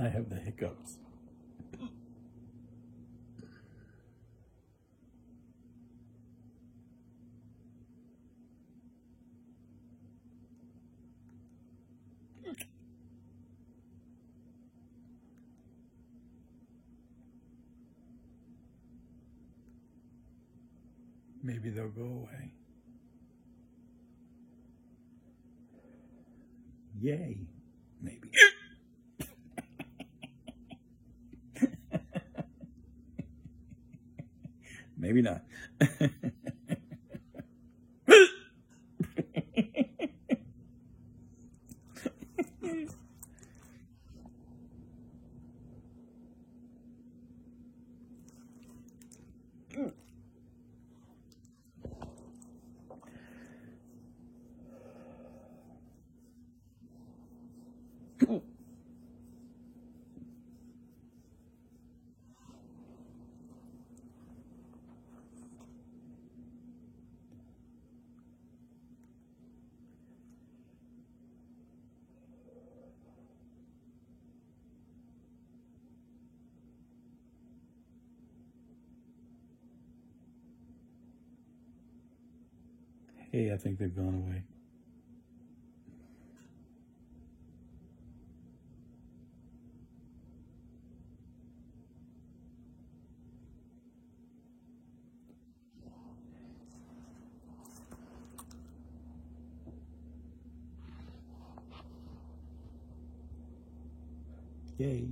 I have the hiccups. Maybe they'll go away. Yay. Maybe. Maybe not. Hey, I think they've gone away. Yay.